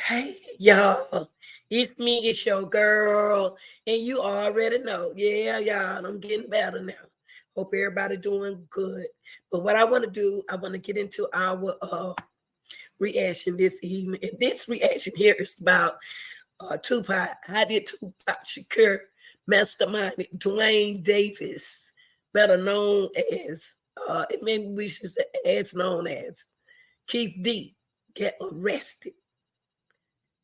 Hey, y'all. It's me, it's your girl. And you already know. Yeah, y'all, I'm getting better now. Hope everybody doing good. But what I want to do, I want to get into our reaction this evening. And this reaction here is about Tupac. How did Tupac Shakur Masterminded Duane Davis, better known as, maybe we should say as known as Keffe D, get arrested?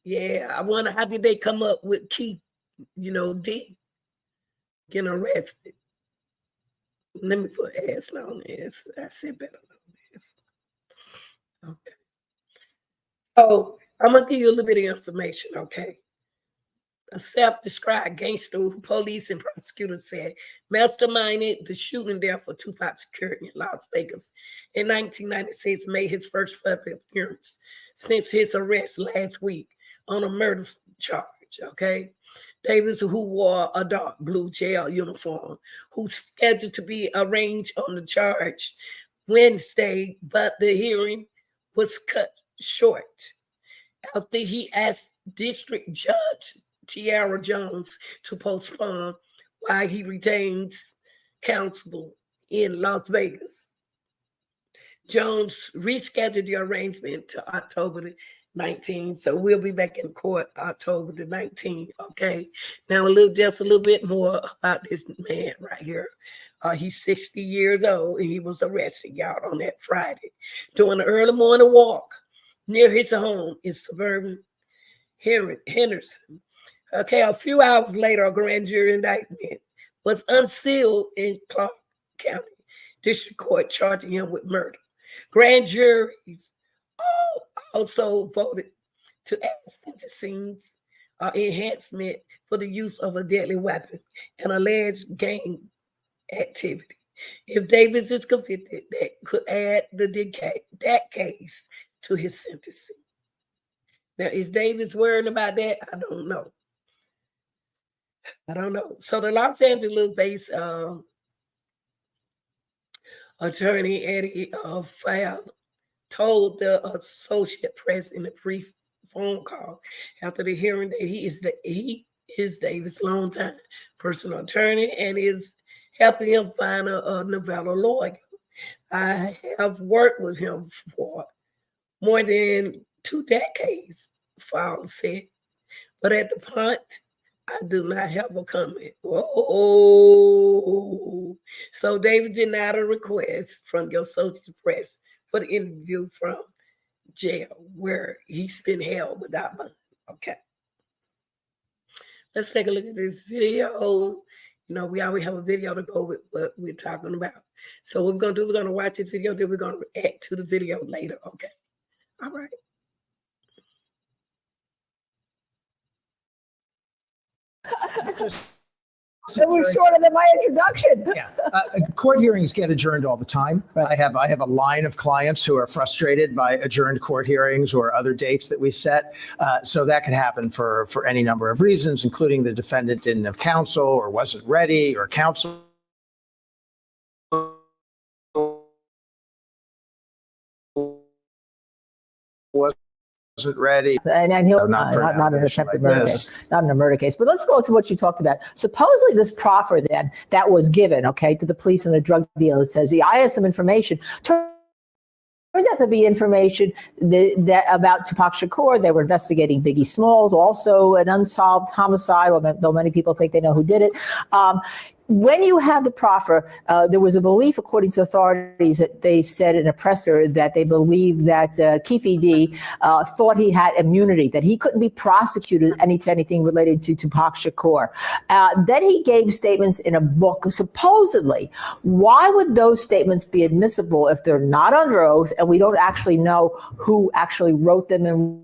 Yeah, I wonder how did they come up with Keith, D getting arrested. Let me put ass on this. I said better on this. Okay. So I'm gonna give you a little bit of information, okay? A self-described gangster who police and prosecutors said masterminded the shooting death for Tupac Shakur in Las Vegas in 1996, made his first public appearance since his arrest last week on a murder charge, okay? Davis, who wore a dark blue jail uniform, who's scheduled to be arraigned on the charge Wednesday, but the hearing was cut short after he asked District Judge Tiara Jones to postpone while he retains counsel in Las Vegas. Jones rescheduled the arrangement to October the 19th, so we'll be back in court October the 19th. Okay, now just a little bit more about this man right here. He's 60 years old, and he was arrested, y'all, on that Friday during an early morning walk near his home in suburban Henderson. Okay, a few hours later, a grand jury indictment was unsealed in Clark County District Court, charging him with murder. Grand juries also voted to add sentencing enhancement for the use of a deadly weapon and alleged gang activity. If Davis is convicted, that could add that case to his sentencing. Now, is Davis worried about that? I don't know. So the Los Angeles-based attorney Eddie Fayal told the Associated Press in a brief phone call after the hearing that he is Davis' longtime personal attorney and is helping him find a Nevada lawyer. I have worked with him for more than 2 decades, Fowler said. But at the point, I do not have a comment. Whoa. So David denied a request from the Associated Press for the interview from jail where he's been held without bond. Okay. Let's take a look at this video. We always have a video to go with what we're talking about. So what we're going to do, we're going to watch this video, then we're going to react to the video later. Okay. All right. It was shorter than my introduction. Yeah, court hearings get adjourned all the time. Right. I have a line of clients who are frustrated by adjourned court hearings or other dates that we set. So that can happen for any number of reasons, including the defendant didn't have counsel or wasn't ready or counsel wasn't ready. And he'll not an attempted murder case, not in a murder case. But let's go to what you talked about. Supposedly this proffer then that was given, okay, to the police and the drug dealer that says, yeah, I have some information. Turned out to be information that about Tupac Shakur. They were investigating Biggie Smalls, also an unsolved homicide, though many people think they know who did it. When you have the proffer, there was a belief, according to authorities, that they said in a presser that they believed that Keffe D thought he had immunity, that he couldn't be prosecuted anything related to Tupac Shakur. Then he gave statements in a book, supposedly. Why would those statements be admissible if they're not under oath and we don't actually know who actually wrote them and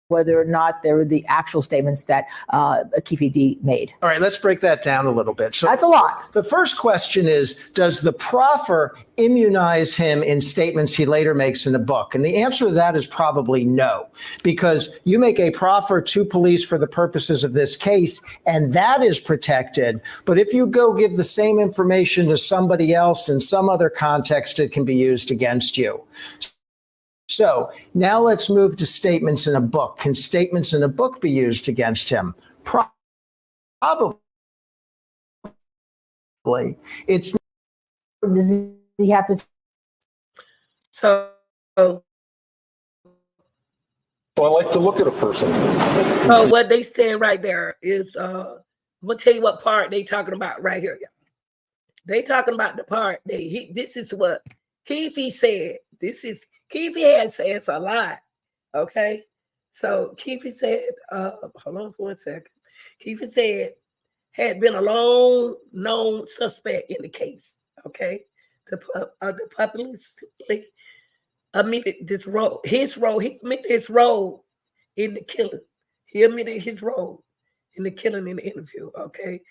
whether or not they were the actual statements that Keffe D made? All right, let's break that down a little bit. So that's a lot. The first question is, does the proffer immunize him in statements he later makes in the book? And the answer to that is probably no, because you make a proffer to police for the purposes of this case, and that is protected. But if you go give the same information to somebody else in some other context, it can be used against you. So now let's move to statements in a book. Can statements in a book be used against him? Probably. It's Does he have to? So So I like to look at a person. So what they saying right there is, I'm gonna tell you what part they talking about right here. They talking about the part this is what Keffe said. Keffe had said a lot. Okay. So Keffe said, hold on for 1 second. Keffe said had been a long known suspect in the case. Okay. The publicly admitted his role, he admitted his role in the killing. He admitted his role in the killing in the interview, okay?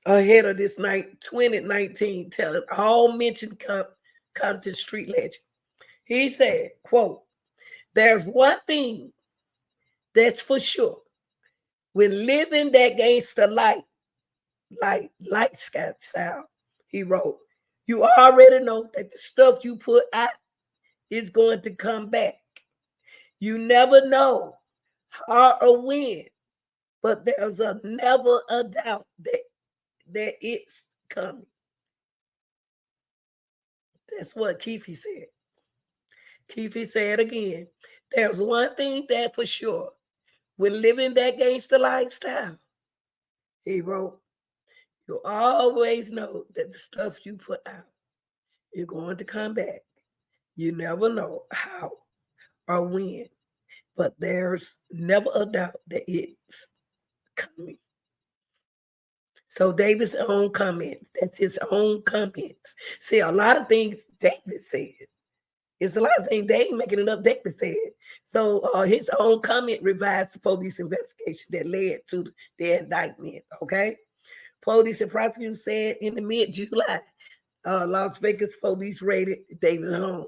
Ahead of this night, 2019, telling all mentioned Compton street legend. He said, quote, "There's one thing that's for sure. When living that gangster light style," he wrote, "you already know that the stuff you put out is going to come back. You never know how or when, but there's never a doubt that it's coming." That's what Keffe said. Keffe said again, "There's one thing that for sure. When living that gangster lifestyle," he wrote, "you always know that the stuff you put out is going to come back. You never know how or when, but there's never a doubt that it's coming." So David's own comments, that's his own comments. See, a lot of things David said. It's a lot of things they ain't making it up. David said. So his own comment revised the police investigation that led to the indictment. Okay. Police and prosecutors said in the mid-July, Las Vegas police raided David's home,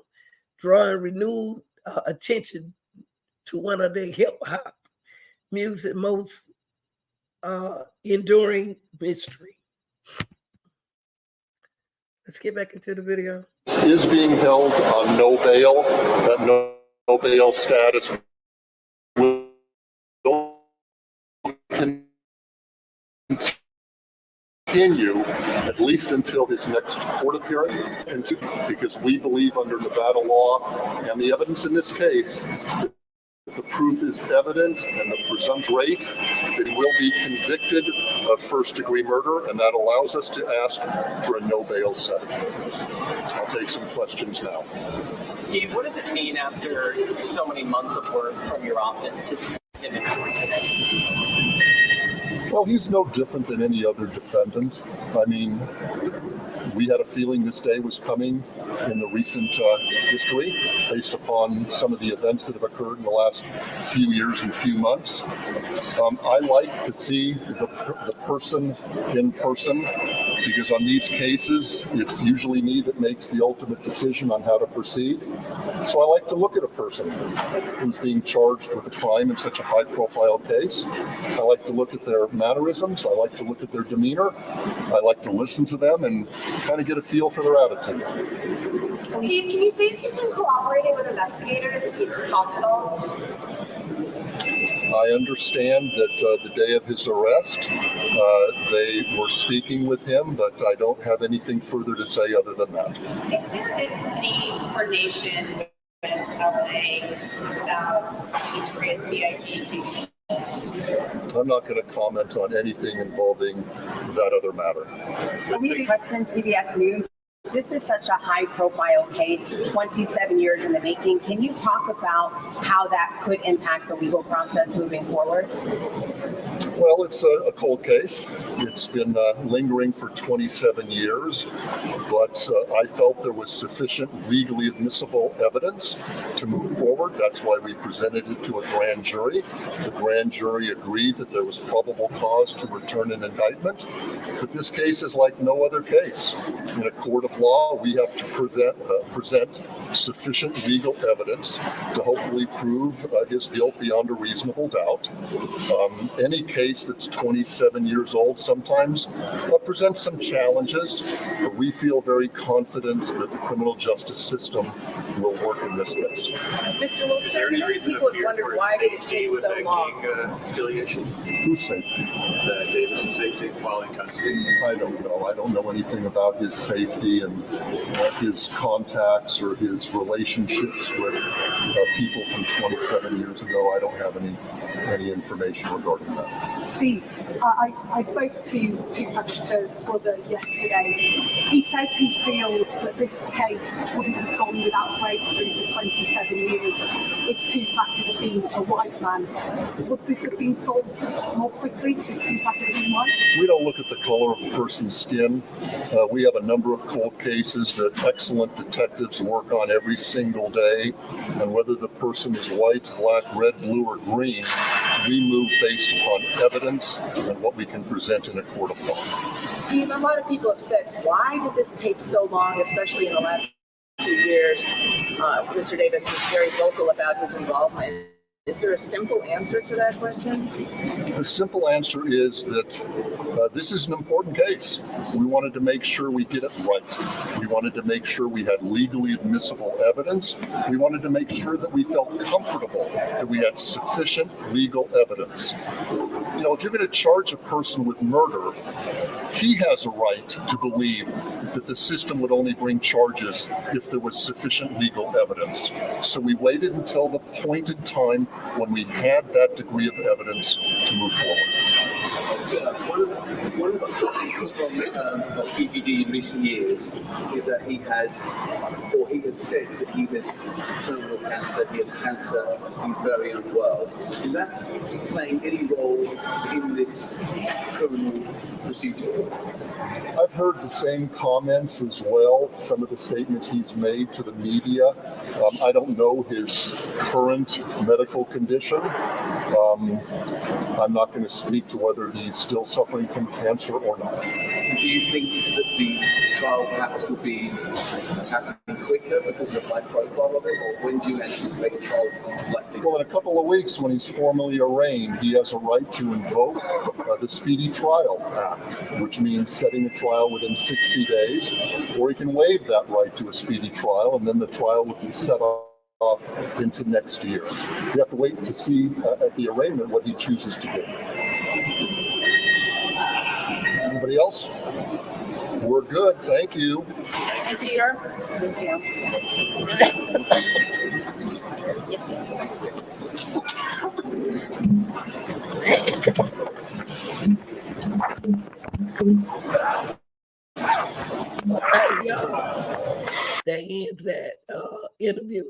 drawing renewed attention to one of the hip hop music most enduring mystery. Let's get back into the video. Is being held on no bail. That no bail status will continue at least until his next court appearance, and because we believe under Nevada law and the evidence in this case, the proof is evident and the presumption rate that he will be convicted of first-degree murder, and that allows us to ask for a no bail setting. I'll take some questions now. Steve, what does it mean after so many months of work from your office to see him in court today? Well, he's no different than any other defendant. I mean, we had a feeling this day was coming in the recent history based upon some of the events that have occurred in the last few years and few months. I like to see the person in person, because on these cases, it's usually me that makes the ultimate decision on how to proceed. So I like to look at a person who's being charged with a crime in such a high-profile case. I like to look at their mannerisms. I like to look at their demeanor. I like to listen to them and kind of get a feel for their attitude. Steve, can you say if he's been cooperating with investigators, if he's talked at all? I understand that the day of his arrest, they were speaking with him, but I don't have anything further to say other than that. Is there any coordination with LA about Victoria's VIP case? I'm not going to comment on anything involving that other matter. Steve Weston, CBS News. This is such a high-profile case, 27 years in the making. Can you talk about how that could impact the legal process moving forward? Well, it's a cold case. It's been lingering for 27 years, but I felt there was sufficient legally admissible evidence to move forward. That's why we presented it to a grand jury. The grand jury agreed that there was probable cause to return an indictment. But this case is like no other case. In a court of law, we have to present sufficient legal evidence to hopefully prove his guilt beyond a reasonable doubt. Any case case that's 27 years old sometimes presents some challenges, but we feel very confident that the criminal justice system will work in this case. Mr. Wilson, people have wondered why did it take so long? Affiliation? Who's safety? Davis's safety while in custody? I don't know. I don't know anything about his safety and his contacts or his relationships with people from 27 years ago. I don't have any information regarding that. Steve, I spoke to Tupac Shakur's brother yesterday. He says he feels that this case wouldn't have gone without breakthrough for 27 years if Tupac had been a white man. Would this have been solved more quickly if Tupac had been white? We don't look at the color of a person's skin. We have a number of cold cases that excellent detectives work on every single day. And whether the person is white, black, red, blue, or green, we move based upon evidence and what we can present in a court of law. Steve, a lot of people have said, why did this take so long, especially in the last few years? Mr. Davis was very vocal about his involvement. Is there a simple answer to that question? The simple answer is that this is an important case. We wanted to make sure we get it right. We wanted to make sure we had legally admissible evidence. We wanted to make sure that we felt comfortable that we had sufficient legal evidence. You know, if you're going to charge a person with murder, he has a right to believe that the system would only bring charges if there was sufficient legal evidence. So we waited until the point in time when we had that degree of evidence to move forward. So one of the things from PPD in recent years is that he has said that he has terminal cancer, he has cancer, he's very unwell. Is that playing any role in this criminal procedure? I've heard the same comments as well, some of the statements he's made to the media. I don't know his current medical condition. I'm not going to speak to whether he's still suffering from cancer or not. Do you think that the trial perhaps will be happening quicker because of the high profile of it, or when do you anticipate the trial likely? Well, in a couple of weeks, when he's formally arraigned, he has a right to invoke the Speedy Trial Act, which means setting a trial within 60 days, or he can waive that right to a speedy trial, and then the trial would be set off into next year. We have to wait to see at the arraignment what he chooses to do. Anybody else? We're good. Thank you. Thank you, sir. Yes, That ends that interview.